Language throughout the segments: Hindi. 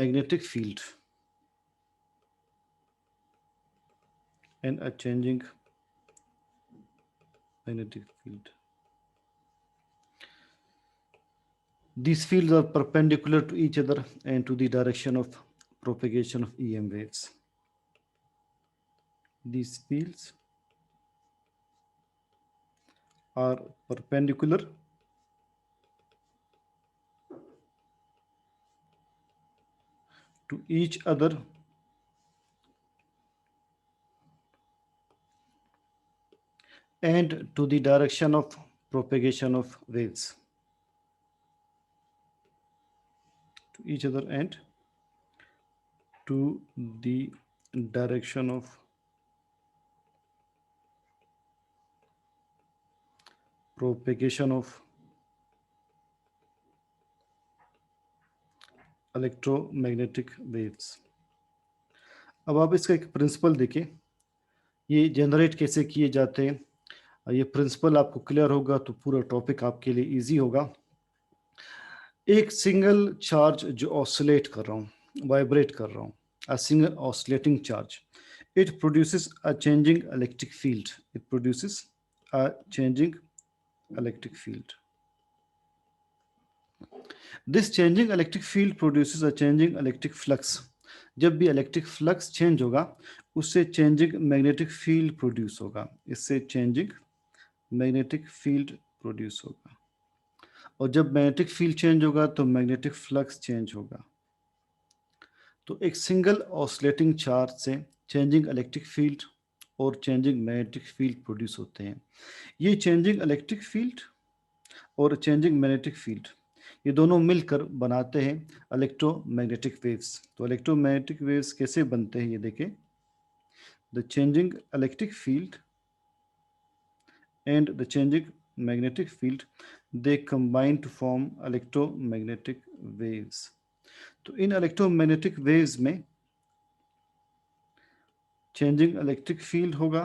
magnetic field and a changing magnetic field. These fields are perpendicular to each other and to the direction of propagation of EM waves. These fields are perpendicular to each other and to the direction of propagation of waves. To each other and to the direction of propagation of electromagnetic waves. अब आप इसका एक प्रिंसिपल देखिए, ये जनरेट कैसे किए जाते हैं। ये प्रिंसिपल आपको क्लियर होगा तो पूरा टॉपिक आपके लिए इजी होगा। एक सिंगल चार्ज जो ऑसिलेट कर रहा हूँ, वाइब्रेट कर रहा हूँ, a single oscillating charge, it produces a changing electric field. It produces a changing electric field. This changing electric field produces a changing electric flux. जब भी इलेक्ट्रिक फ्लक्स चेंज होगा उससे चेंजिंग मैग्नेटिक फील्ड प्रोड्यूस होगा, इससे चेंजिंग मैग्नेटिक फील्ड प्रोड्यूस होगा, और जब मैग्नेटिक फील्ड चेंज होगा तो मैग्नेटिक फ्लक्स चेंज होगा। तो एक सिंगल ऑसिलेटिंग चार्ज से चेंजिंग इलेक्ट्रिक फील्ड और चेंजिंग मैग्नेटिक फील्ड प्रोड्यूस होते हैं। ये चेंजिंग इलेक्ट्रिक फील्ड और चेंजिंग मैग्नेटिक फील्ड ये दोनों मिलकर बनाते हैं इलेक्ट्रोमैग्नेटिक वेव्स। तो इलेक्ट्रोमैग्नेटिक वेव्स कैसे बनते हैं ये देखें। The changing electric field and the changing magnetic field they combine to form electromagnetic waves. तो इन इलेक्ट्रोमैग्नेटिक वेव्स में चेंजिंग इलेक्ट्रिक फील्ड होगा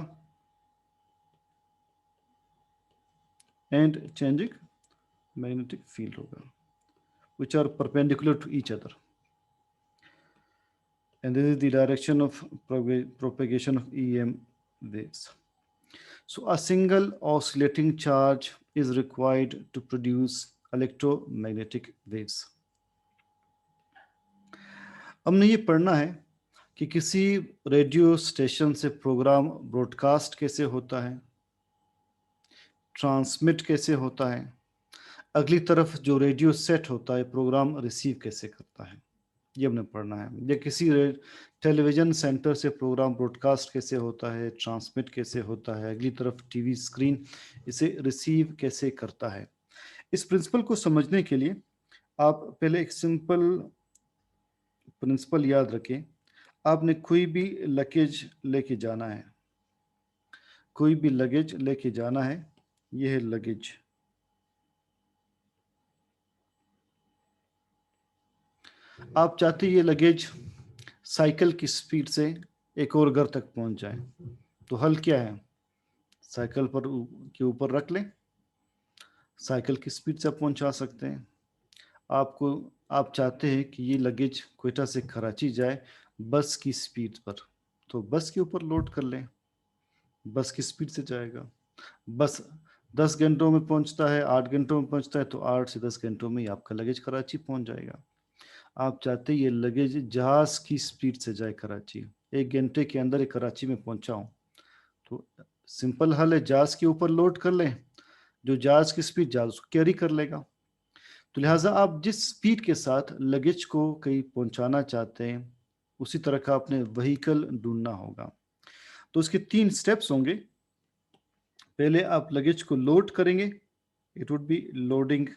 एंड चेंजिंग मैग्नेटिक फील्ड होगा, which are perpendicular to each other, and this is the direction of propagation of EM waves. So a single oscillating charge is required to produce electromagnetic waves. हमने ये पढ़ना है कि किसी रेडियो स्टेशन से प्रोग्राम ब्रॉडकास्ट कैसे होता है, ट्रांसमिट कैसे होता है, अगली तरफ जो रेडियो सेट होता है प्रोग्राम रिसीव कैसे करता है, ये हमने पढ़ना है। या किसी टेलीविज़न सेंटर से प्रोग्राम ब्रॉडकास्ट कैसे होता है, ट्रांसमिट कैसे होता है, अगली तरफ टीवी स्क्रीन इसे रिसीव कैसे करता है। इस प्रिंसिपल को समझने के लिए आप पहले एक सिंपल प्रिंसिपल याद रखें। आपने कोई भी लगेज लेके जाना है, कोई भी लगेज लेके जाना है, यह है लगेज। आप चाहते ये लगेज साइकिल की स्पीड से एक और घर तक पहुंच जाए, तो हल क्या है, साइकिल पर के ऊपर रख लें, साइकिल की स्पीड से पहुंचा सकते हैं। आप चाहते हैं कि ये लगेज क्वेटा से कराची जाए बस की स्पीड पर, तो बस के ऊपर लोड कर लें, बस की स्पीड से जाएगा। बस 10 घंटों में पहुंचता है, 8 घंटों में पहुंचता है, तो 8 से 10 घंटों में ही आपका लगेज कराची पहुंच जाएगा। आप चाहते हैं ये लगेज जहाज की स्पीड से जाए कराची, 1 घंटे के अंदर ही कराची में पहुंचाऊं, तो सिंपल हल है, जहाज के ऊपर लोड कर लें, जो जहाज की स्पीड जहाज उसको कैरी कर लेगा। तो लिहाजा आप जिस स्पीड के साथ लगेज को कहीं पहुंचाना चाहते हैं उसी तरह का अपने व्हीकल ढूंढना होगा। तो उसके 3 स्टेप्स होंगे। पहले आप लगेज को लोड करेंगे, इट वुड बी लोडिंग।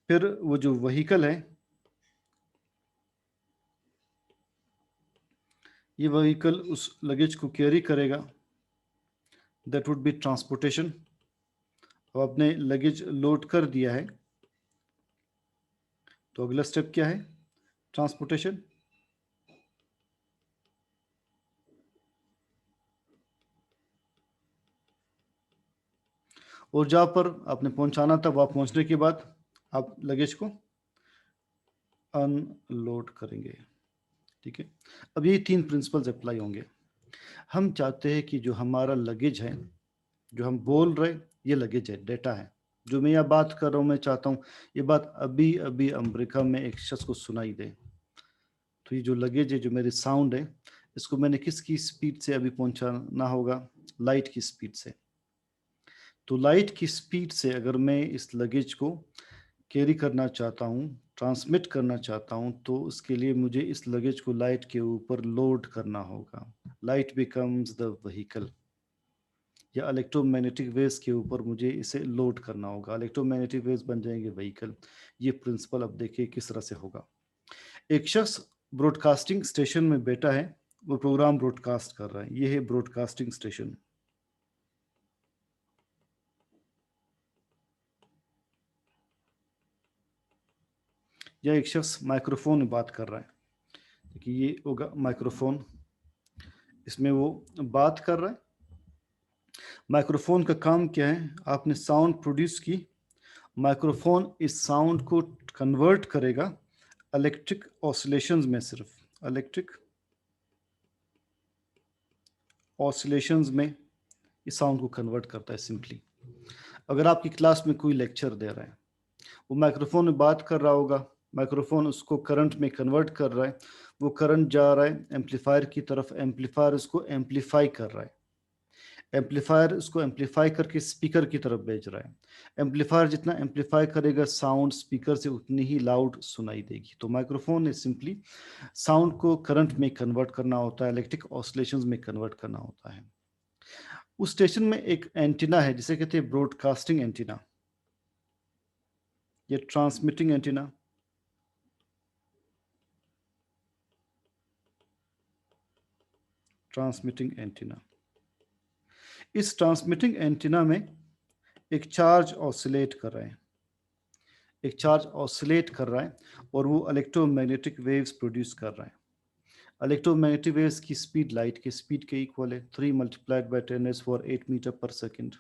फिर वो जो व्हीकल है, ये व्हीकल उस लगेज को कैरी करेगा, दैट वुड बी ट्रांसपोर्टेशन। अब आपने लगेज लोड कर दिया है तो अगला स्टेप क्या है, ट्रांसपोर्टेशन। और जहाँ पर आपने पहुंचाना था वहाँ पहुंचने के बाद आप लगेज को अनलोड करेंगे। ठीक है, अब ये 3 प्रिंसिपल्स अप्लाई होंगे। हम चाहते हैं कि जो हमारा लगेज है, जो हम बोल रहे ये लगेज है, डेटा है। जो मैं यहाँ बात कर रहा हूँ, मैं चाहता हूँ ये बात अभी अभी अमेरिका में एक शख्स को सुनाई दे। तो ये जो लगेज है, जो मेरी साउंड है, इसको मैंने किसकी स्पीड से अभी पहुंचाना होगा? लाइट की स्पीड से। तो लाइट की स्पीड से अगर मैं इस लगेज को कैरी करना चाहता हूँ, ट्रांसमिट करना चाहता हूँ, तो उसके लिए मुझे इस लगेज को लाइट के ऊपर लोड करना होगा। लाइट बिकम्स द व्हीकल, या इलेक्ट्रोमैग्नेटिक वेव्स के ऊपर मुझे इसे लोड करना होगा, इलेक्ट्रोमैग्नेटिक वेव्स बन जाएंगे व्हीकल। ये प्रिंसिपल अब देखिए किस तरह से होगा। एक शख्स ब्रॉडकास्टिंग स्टेशन में बैठा है, वो प्रोग्राम ब्रॉडकास्ट कर रहा है। ये है ब्रॉडकास्टिंग स्टेशन। या एक शख्स माइक्रोफोन में बात कर रहा है। देखिए ये होगा माइक्रोफोन, इसमें वो बात कर रहा है। माइक्रोफोन का काम क्या है? आपने साउंड प्रोड्यूस की, माइक्रोफोन इस साउंड को कन्वर्ट करेगा इलेक्ट्रिक ऑसिलेशंस में, सिर्फ इलेक्ट्रिक ऑसिलेशंस में इस साउंड को कन्वर्ट करता है सिंपली। अगर आपकी क्लास में कोई लेक्चर दे रहा है, वो माइक्रोफोन में बात कर रहा होगा, माइक्रोफोन उसको करंट में कन्वर्ट कर रहा है, वो करंट जा रहा है एम्पलीफायर की तरफ, एम्पलीफायर उसको एम्पलीफाई कर रहा है, एम्पलीफायर उसको एम्पलीफाई करके स्पीकर की तरफ भेज रहा है। एम्पलीफायर जितना एम्पलीफाई करेगा साउंड स्पीकर से उतनी ही लाउड सुनाई देगी। तो माइक्रोफोन ने सिंपली साउंड को करंट में कन्वर्ट करना होता है, इलेक्ट्रिक ऑसिलेशंस में कन्वर्ट करना होता है। उस स्टेशन में एक एंटीना है जिसे कहते हैं ब्रॉडकास्टिंग एंटीना, ये ट्रांसमिटिंग एंटीना, ट्रांसमिटिंग एंटीना। इस ट्रांसमिटिंग एंटीना में एक चार्ज ऑसिलेट कर रहा है, एक चार्ज ऑसिलेट कर रहा है और वो इलेक्ट्रोमैग्नेटिक वेव्स प्रोड्यूस कर रहा है। इलेक्ट्रोमैग्नेटिक वेव्स की स्पीड लाइट की स्पीड के इक्वल है, 3 मल्टीप्लाइड बाय 10⁻⁸ मीटर पर सेकेंड।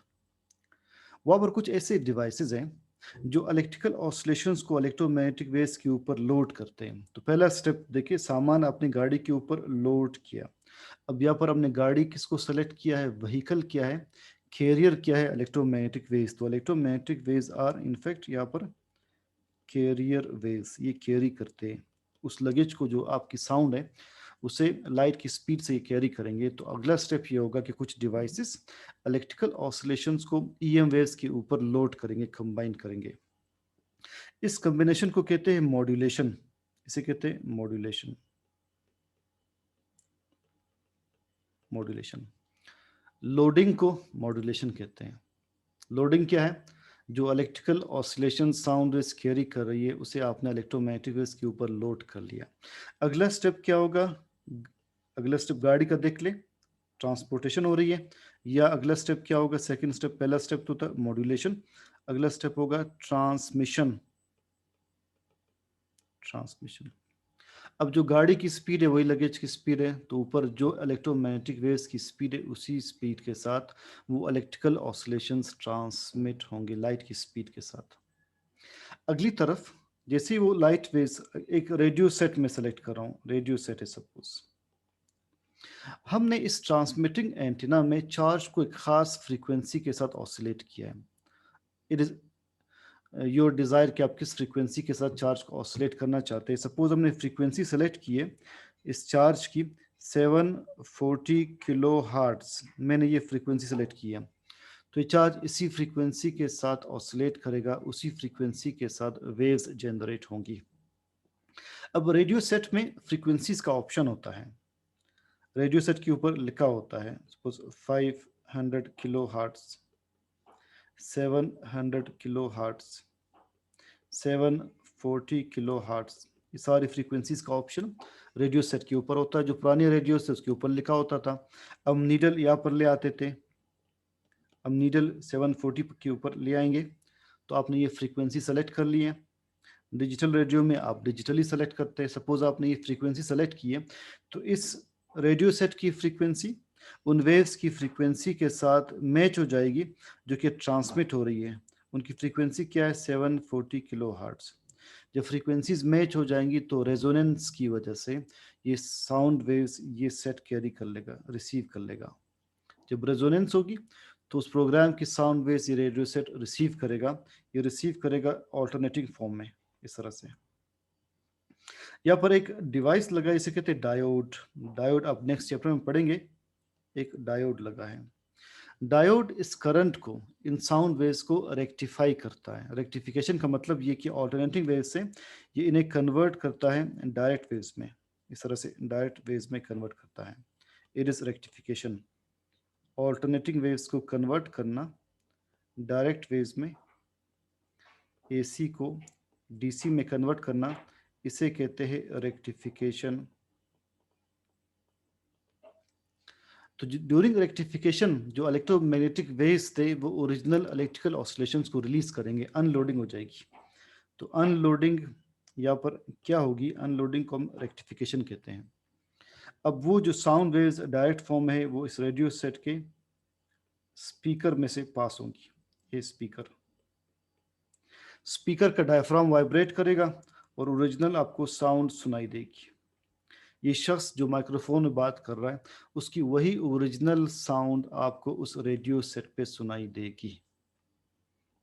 वहाँ पर कुछ ऐसे डिवाइसेस हैं जो इलेक्ट्रिकल ऑसिलेशंस को इलेक्ट्रोमैग्नेटिक वेव्स के ऊपर लोड करते हैं। तो पहला स्टेप देखिए, सामान अपनी गाड़ी के ऊपर लोड किया। अब यहाँ पर हमने गाड़ी किसको सेलेक्ट किया है? व्हीकल क्या है? कैरियर क्या है? Electromagnetic waves. तो इलेक्ट्रोमैग्नेटिक वेव्स आर इनफैक्ट यहाँ पर कैरियर वेव्स, ये कैरी करते हैं उस लगेज को, जो आपकी साउंड है उसे लाइट की स्पीड से ये कैरी करेंगे। तो अगला स्टेप ये होगा कि कुछ डिवाइसेस इलेक्ट्रिकल ऑसिलेशंस को ईएम वेव्स के ऊपर लोड करेंगे, कंबाइन करेंगे। इस कॉम्बिनेशन को कहते हैं मॉड्यूलेशन, इसे कहते हैं मॉड्यूलेशन। मॉड्यूलेशन, लोडिंग को मॉड्यूलेशन कहते हैं। लोडिंग क्या है? जो electrical oscillation sound waves carry कर रही है उसे आपने इलेक्ट्रोमैग्नेटिक वेव्स के ऊपर लोड कर लिया। अगला स्टेप क्या होगा? अगला स्टेप गाड़ी का देख ले, ट्रांसपोर्टेशन हो रही है। या अगला स्टेप क्या होगा? सेकंड स्टेप, पहला स्टेप तो था मॉड्यूलेशन, अगला स्टेप होगा ट्रांसमिशन। ट्रांसमिशन, अब जो गाड़ी की स्पीड है वही लगेज की स्पीड है, तो ऊपर जो इलेक्ट्रोमैग्नेटिक वेव्स की स्पीड है उसी स्पीड के साथ वो इलेक्ट्रिकल ऑसिलेशंस ट्रांसमिट होंगे लाइट की स्पीड के साथ। अगली तरफ जैसे ही वो लाइट वेव्स, एक रेडियो सेट में सेलेक्ट कर रहा हूँ, रेडियो सेट है सपोज, हमने इस ट्रांसमिटिंग एंटीना में चार्ज को एक खास फ्रीक्वेंसी के साथ ऑसिलेट किया है। इट इज योर डिज़ायर कि आप किस फ्रीक्वेंसी के साथ चार्ज को ऑसिलेट करना चाहते हैं। सपोज हमने फ्रीक्वेंसी सेलेक्ट की है इस चार्ज की 740 किलो हार्ट्स, मैंने ये फ्रीक्वेंसी सेलेक्ट की है। तो ये चार्ज इसी फ्रीक्वेंसी के साथ ऑसिलेट करेगा, उसी फ्रीक्वेंसी के साथ वेव्स जनरेट होंगी। अब रेडियो सेट में फ्रीक्वेंसीज का ऑप्शन होता है, रेडियो सेट के ऊपर लिखा होता है suppose 500 kilo hearts, 700 kilo hearts, 740 kilo hearts. ये सारी फ्रीक्वेंसीज का ऑप्शन रेडियो सेट के ऊपर होता है। जो पुराने रेडियो से उसके ऊपर लिखा होता था। अब नीडल यहाँ पर ले आते थे, अब नीडल 740 के ऊपर ले आएंगे। तो आपने ये फ्रीक्वेंसी सेलेक्ट कर ली है। डिजिटल रेडियो में आप डिजिटली सेलेक्ट करते हैं। सपोज आपने ये फ्रीक्वेंसी सेलेक्ट की है, तो इस रेडियो सेट की फ्रीक्वेंसी उन वेव्स की फ्रीक्वेंसी के साथ मैच हो जाएगी जो कि ट्रांसमिट हो रही है। उनकी फ्रीक्वेंसी क्या है? 740 किलो हार्ट्स। जब फ्रीक्वेंसीज मैच हो जाएंगी तो रेजोनेंस की वजह से ये साउंड वेव्स ये सेट कैरी कर लेगा, रिसीव कर लेगा। जब रेजोनेंस होगी तो उस प्रोग्राम की साउंड वेव्स ये रेडियो सेट रिसीव करेगा, ये रिसीव करेगा ऑल्टरनेटिंग फॉर्म में इस तरह से। यहाँ पर एक डिवाइस लगा है, इसे कहते हैं डायोड। डायोड आप नेक्स्ट चैप्टर में पढ़ेंगे। एक डायोड लगा है। डायोड इस करंट को, इन साउंड वेव्स को रेक्टिफाई करता है। रेक्टिफिकेशन का मतलब ये कि ऑल्टरनेटिंग वेव्स से ये इन्हें कन्वर्ट करता है डायरेक्ट वेव्स में, इस तरह से डायरेक्ट वेव्स में कन्वर्ट करता है। It is rectification, alternating waves को कन्वर्ट करना डायरेक्ट वेव्स में, एसी को डीसी में कन्वर्ट करना, इसे कहते हैं रेक्टिफिकेशन। तो ड्यूरिंग रेक्टिफिकेशन जो इलेक्ट्रोमैग्नेटिक वेव्स थे वो ओरिजिनल इलेक्ट्रिकल ऑसिलेशंस को रिलीज करेंगे, अनलोडिंग हो जाएगी। तो अनलोडिंग यहाँ पर क्या होगी, अनलोडिंग को हम रेक्टिफिकेशन कहते हैं। अब वो जो साउंड वेव्स डायरेक्ट फॉर्म है वो इस रेडियो सेट के स्पीकर में से पास होंगी। ये स्पीकर, स्पीकर का डायफ्राम वाइब्रेट करेगा और ओरिजिनल आपको साउंड सुनाई देगी। ये शख्स जो माइक्रोफोन में बात कर रहा है उसकी वही ओरिजिनल साउंड आपको उस रेडियो सेट पे सुनाई देगी।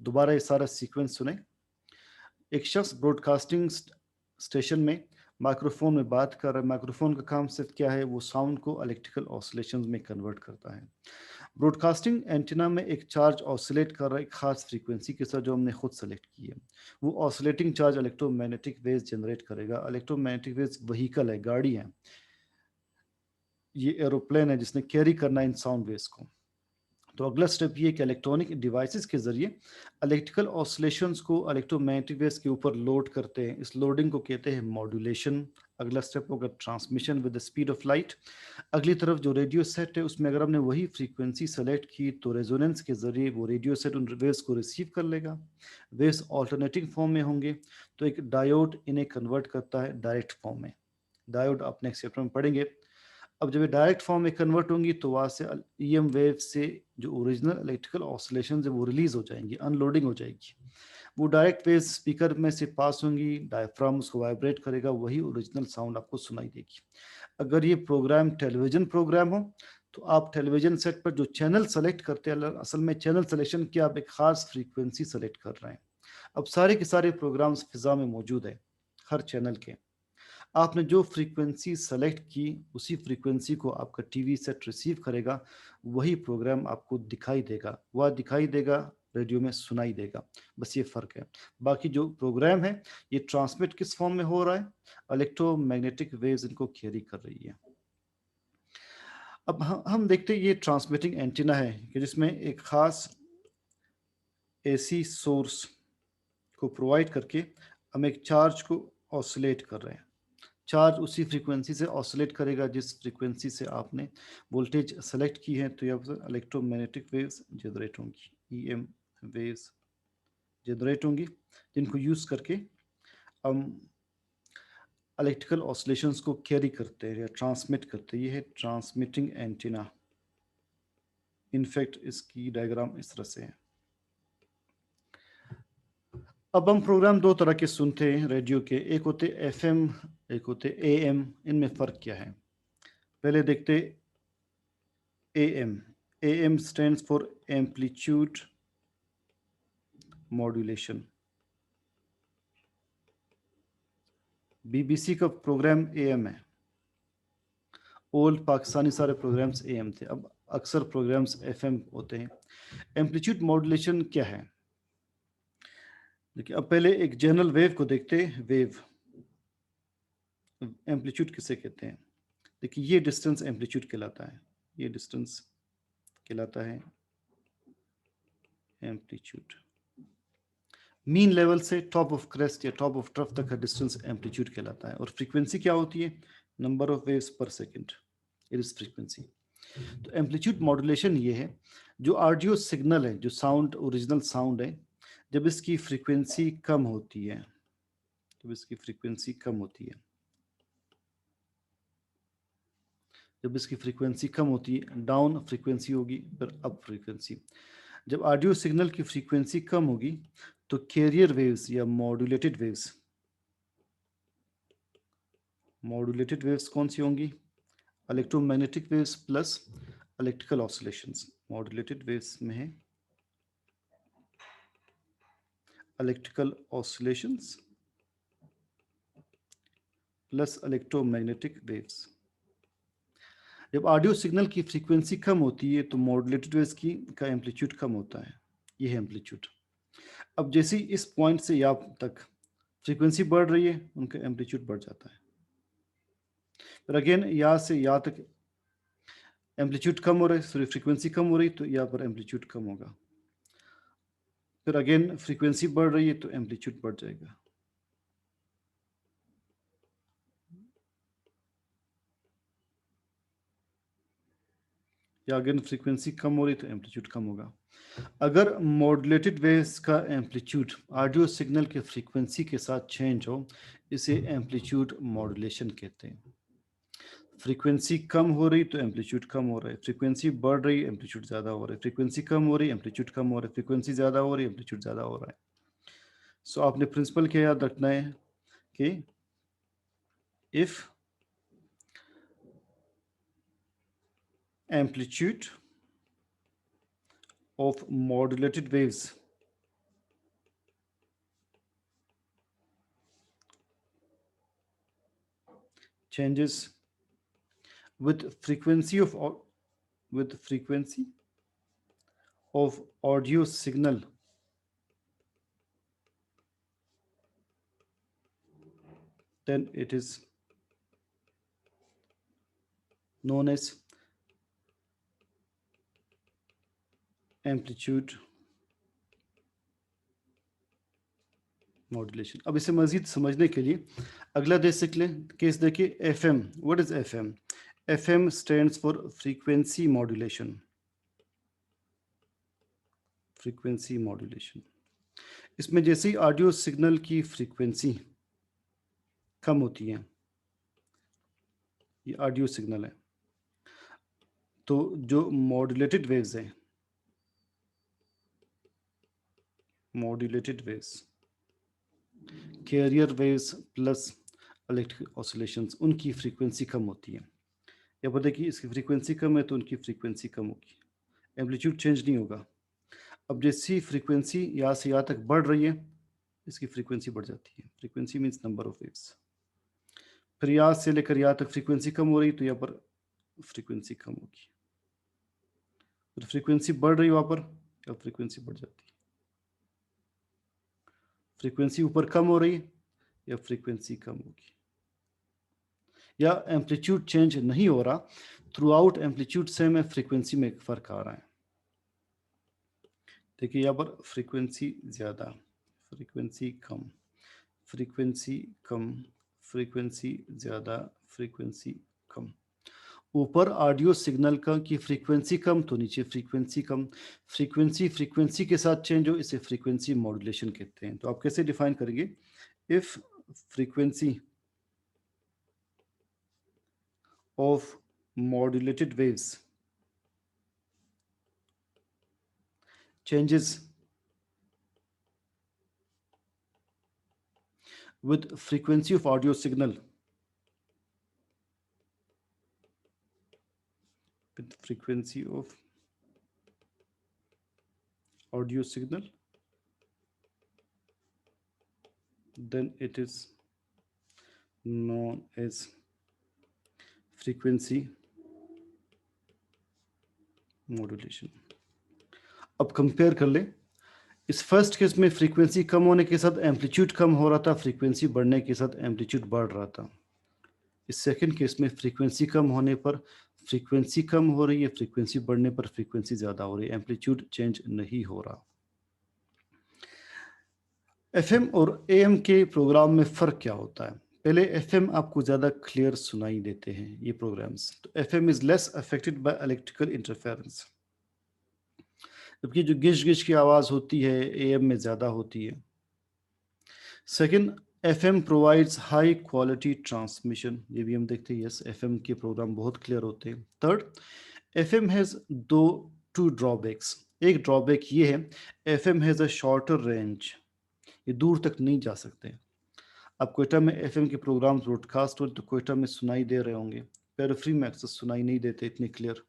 दोबारा ये सारा सीक्वेंस सुने। एक शख्स ब्रॉडकास्टिंग स्टेशन में माइक्रोफोन में बात कर रहा है। माइक्रोफोन का काम सिर्फ क्या है, वो साउंड को इलेक्ट्रिकल ऑसिलेशंस में कन्वर्ट करता है। ब्रॉडकास्टिंग एंटीना में एक चार्ज ऑसिलेट कर रहा है एक खास फ्रीक्वेंसी के साथ जो हमने खुद सेलेक्ट की है। वो oscillating charge electromagnetic waves generate करेगा। इलेक्ट्रोमैग्नेटिक वेव्स व्हीकल है, गाड़ी है, ये एरोप्लेन है जिसने कैरी करना है इन साउंड वेव्स को। तो अगला स्टेप ये कि इलेक्ट्रॉनिक डिवाइसेस के जरिए इलेक्ट्रिकल ऑसिलेशंस को इलेक्ट्रोमैग्नेटिक वेव्स के ऊपर लोड करते हैं। इस लोडिंग को कहते हैं मॉड्यूलेशन। अगला स्टेप होगा transmission with the speed of light. अगली तरफ जो रेडियो सेट है उसमें अगर हमने वही फ्रीक्वेंसी सेलेक्ट की तो रेजोनेंस के जरिए वो रेडियो सेट उन वेव्स को रिसीव कर लेगा। वेव्स ऑल्टरनेटिंग फॉर्म में होंगे तो एक डायोड इन्हें कन्वर्ट करता है डायरेक्ट फॉर्म में। डायोड आप नेक्स्ट चैप्टर में पढ़ेंगे। अब जब ये डायरेक्ट फॉर्म में कन्वर्ट होंगी तो वहाँ से ईएम वेव से जो ओरिजिनल इलेक्ट्रिकल ऑसिलेशन है वो रिलीज हो जाएंगी, अनलोडिंग हो जाएगी। वो डायरेक्ट वेव स्पीकर में से पास होंगी, डायफ्राम उसको वाइब्रेट करेगा, वही ओरिजिनल साउंड आपको सुनाई देगी। अगर ये प्रोग्राम टेलीविजन प्रोग्राम हो तो आप टेलीविजन सेट पर जो चैनल सेलेक्ट करते हैं, असल में चैनल सिलेक्शन की आप एक खास फ्रीक्वेंसी सेलेक्ट कर रहे हैं। अब सारे के सारे प्रोग्राम्स फिजा में मौजूद है हर चैनल के। आपने जो फ्रीक्वेंसी सेलेक्ट की उसी फ्रीक्वेंसी को आपका टीवी सेट रिसीव करेगा, वही प्रोग्राम आपको दिखाई देगा, वह दिखाई देगा, रेडियो में सुनाई देगा। बस ये फ़र्क है। बाकी जो प्रोग्राम है ये ट्रांसमिट किस फॉर्म में हो रहा है, इलेक्ट्रोमैग्नेटिक वेव्स इनको कैरी कर रही है। अब हम देखते हैं ये ट्रांसमिटिंग एंटीना है कि जिसमें एक खास एसी सोर्स को प्रोवाइड करके हम एक चार्ज को ऑसिलेट कर रहे हैं। चार्ज उसी फ्रीक्वेंसी से ऑसिलेट करेगा जिस फ्रीक्वेंसी से आपने वोल्टेज सेलेक्ट की है। तो यहाँ पर इलेक्ट्रोमैग्नेटिक वेव्स जनरेट होंगी, ईएम वेव्स जनरेट होंगी जिनको यूज़ करके हम इलेक्ट्रिकल ऑसिलेशंस को कैरी करते हैं या ट्रांसमिट करते हैं। ये है ट्रांसमिटिंग एंटीना। इनफैक्ट इसकी डायग्राम इस तरह से है। अब हम प्रोग्राम दो तरह के सुनते हैं रेडियो के, एक होते एफएम, एक होते एएम। इनमें फ़र्क क्या है, पहले देखते am. Am stands for amplitude modulation. BBC का प्रोग्राम एएम है। ओल्ड पाकिस्तानी सारे प्रोग्राम्स एएम थे, अब अक्सर प्रोग्राम्स एफएम होते हैं। एम्पलीट्यूड मॉड्यूलेशन क्या है, देखिए अब पहले एक जनरल वेव को देखते हैं। वेव एम्पलीट्यूड किसे कहते हैं, देखिए ये डिस्टेंस एम्पलीट्यूड कहलाता है, ये डिस्टेंस कहलाता है एम्पलीट्यूड। मीन लेवल से टॉप ऑफ क्रेस्ट या टॉप ऑफ ट्रफ तक का डिस्टेंस एम्पलीट्यूड कहलाता है। और फ्रीक्वेंसी क्या होती है, नंबर ऑफ वेव्स पर सेकंड, इट इज फ्रीक्वेंसी। तो एम्पलीट्यूड मॉड्यूलेशन ये है जो ऑडियो सिग्नल है, जो साउंड ओरिजिनल साउंड है, जब इसकी फ्रीक्वेंसी कम होती है, जब इसकी फ्रीक्वेंसी कम होती है, जब इसकी फ्रीक्वेंसी कम होती है, डाउन फ्रीक्वेंसी होगी फिर अप फ्रीक्वेंसी। जब ऑडियो सिग्नल की फ्रीक्वेंसी कम होगी तो कैरियर वेव्स या मॉड्यूलेटेड वेव्स मॉड्यूलेटेड वेव्स कौन सी होंगी? Electromagnetic waves plus electrical oscillations. Modulated waves में है electrical oscillations plus electromagnetic waves. जब ऑडियो सिग्नल की फ्रीक्वेंसी कम होती है तो मॉड्यूलेटेड वेव्स की का एम्पलीट्यूड कम होता है, ये है एम्पलीट्यूड। अब जैसे ही इस पॉइंट से यहाँ तक फ्रीक्वेंसी बढ़ रही है, उनका एम्पलीट्यूड बढ़ जाता है। फिर अगेन यहाँ से यहाँ तक एम्पलीट्यूड कम हो रहा है, सॉरी फ्रीक्वेंसी कम हो रही, तो यहाँ पर एम्पलीट्यूड कम होगा। फिर अगेन फ्रीक्वेंसी बढ़ रही है तो एम्पलीट्यूड बढ़ जाएगा। या अगेन फ्रीक्वेंसी कम हो रही तो एम्पलीट्यूड कम होगा। अगर मॉड्यूलेटेड वेव्स का एम्पलीट्यूड ऑडियो सिग्नल के फ्रीक्वेंसी के साथ चेंज हो, इसे एम्पलीट्यूड मॉड्यूलेशन कहते हैं। फ्रीक्वेंसी कम हो रही तो एम्पलीट्यूड कम हो रहा है, फ्रीक्वेंसी बढ़ रही एम्पलीट्यूड ज़्यादा हो रहा है, फ्रीक्वेंसी कम हो रही एम्पलीट्यूड कम हो रहा है, फ्रीक्वेंसी ज़्यादा हो रही एम्पलीट्यूड ज़्यादा हो रहा है। सो आपने प्रिंसिपल क्या याद रखना है कि if amplitude of modulated waves changes with frequency of audio signal, then it is known as amplitude modulation. अब इसे मजीद समझने के लिए अगला देख लें केस देखिए। FM, what is FM? FM stands for frequency modulation. Frequency modulation, इसमें जैसे ही ऑडियो सिग्नल की फ्रीक्वेंसी कम होती है, ये ऑडियो सिग्नल है, तो जो मॉड्यूलेटेड वेव्स हैं, modulated waves, carrier waves plus electric oscillations, उनकी फ्रीक्वेंसी कम होती है। या पर देखिए इसकी फ्रीक्वेंसी कम है तो उनकी फ्रीक्वेंसी कम होगी, एम्पलीट्यूड चेंज नहीं होगा। अब जैसी फ्रीक्वेंसी यहाँ से यहाँ तक बढ़ रही है, इसकी फ्रीक्वेंसी बढ़ जाती है। Frequency means number of waves. फिर यहाँ से लेकर यहाँ तक फ्रीक्वेंसी कम हो रही तो यहाँ पर फ्रीक्वेंसी कम होगी। फिर फ्रीक्वेंसी बढ़ रही वहाँ पर, या फ्रीक्वेंसी बढ़ जाती है। फ्रीक्वेंसी ऊपर कम हो रही है या फ्रीक्वेंसी कम होगी, या एम्पलीट्यूड चेंज नहीं हो रहा, थ्रू आउट एम्पलीट्यूड सेम है, फ्रीक्वेंसी में एक फर्क आ रहा है। देखिए यहाँ पर फ्रीक्वेंसी ज़्यादा, फ्रीक्वेंसी कम, फ्रीक्वेंसी कम, फ्रीक्वेंसी ज़्यादा, फ्रीक्वेंसी कम। ऊपर ऑडियो सिग्नल का की फ्रीक्वेंसी कम तो नीचे फ्रीक्वेंसी कम। फ्रीक्वेंसी के साथ चेंज हो, इसे फ्रीक्वेंसी मॉड्यूलेशन कहते हैं। तो आप कैसे डिफाइन करेंगे? If frequency of modulated waves changes with frequency of audio signal, with frequency of audio signal, then it is known as frequency modulation। अब कंपेयर कर ले, इस फर्स्ट केस में फ्रीक्वेंसी कम होने के साथ एम्पलीट्यूड कम हो रहा था, फ्रीक्वेंसी बढ़ने के साथ एम्पलीट्यूड बढ़ रहा था। इस सेकंड केस में फ्रीक्वेंसी कम होने पर फ्रीक्वेंसी कम हो रही है, फ्रीक्वेंसी बढ़ने पर फ्रीक्वेंसी ज़्यादा हो रही है, एम्पलीट्यूड चेंज नहीं हो रहा। FM और AM के प्रोग्राम में फ़र्क क्या होता है? पहले FM आपको ज़्यादा क्लियर सुनाई देते हैं ये प्रोग्राम्स, तो FM is less affected by electrical interference, जबकि जो गिश की आवाज़ होती है AM में ज़्यादा होती है। Second, FM provides high quality transmission, ये भी हम देखते हैं। यस, FM के प्रोग्राम बहुत क्लियर होते हैं। Third, FM has two drawbacks. एक ड्रॉबैक ये है, FM has a shorter range, ये दूर तक नहीं जा सकते। अब क्वेटा में एफएम के प्रोग्राम्स ब्रॉडकास्ट हो तो क्वेटा में सुनाई दे रहे होंगे, पेरिफेरी में अक्सर सुनाई नहीं देते इतनी क्लियर,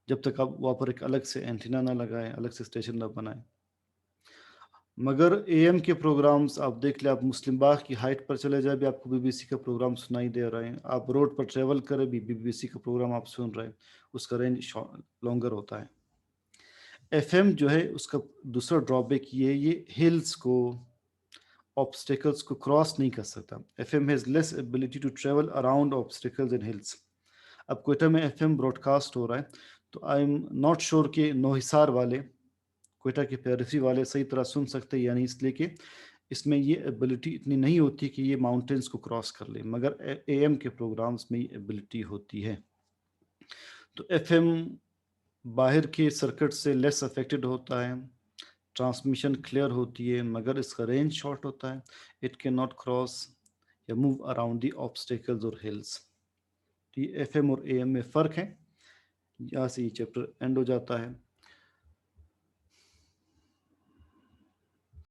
जब तक आप वहाँ पर एक अलग से एंटीना ना लगाएं, अलग से स्टेशन ना बनाएं। मगर एएम के प्रोग्राम्स आप देख ले, आप मुस्लिम बाग की हाइट पर चले जाए भी आपको बीबीसी का प्रोग्राम सुनाई दे रहे हैं, आप रोड पर ट्रेवल करें भी बीबीसी का प्रोग्राम आप सुन रहे हैं, उसका रेंज लॉन्गर होता है। एफएम जो है उसका दूसरा ड्रॉबैक ये हिल्स को, ऑब्स्टिकल्स को क्रॉस नहीं कर सकता। FM has less ability to travel around obstacles and hills. अब क्वेटा में एफएम ब्रॉडकास्ट हो रहा है तो आई एम नॉट श्योर कि नौहिसार वाले, क्वेटा के पेरिफेरी वाले सही तरह सुन सकते हैं, यानी इसलिए कि इसमें ये एबिलिटी इतनी नहीं होती कि ये माउंटेन्स को क्रॉस कर ले, मगर एएम के प्रोग्राम्स में ये एबिलिटी होती है। तो एफएम बाहर के सर्किट से लेस अफेक्टेड होता है, ट्रांसमिशन क्लियर होती है, मगर इसका रेंज शॉर्ट होता है, इट कैन नॉट क्रॉस या मूव अराउंड दी ऑब्स्टिकल्स और हिल्स। तो ये एफएम और एएम में फ़र्क है। यहाँ से ये चैप्टर एंड हो जाता है।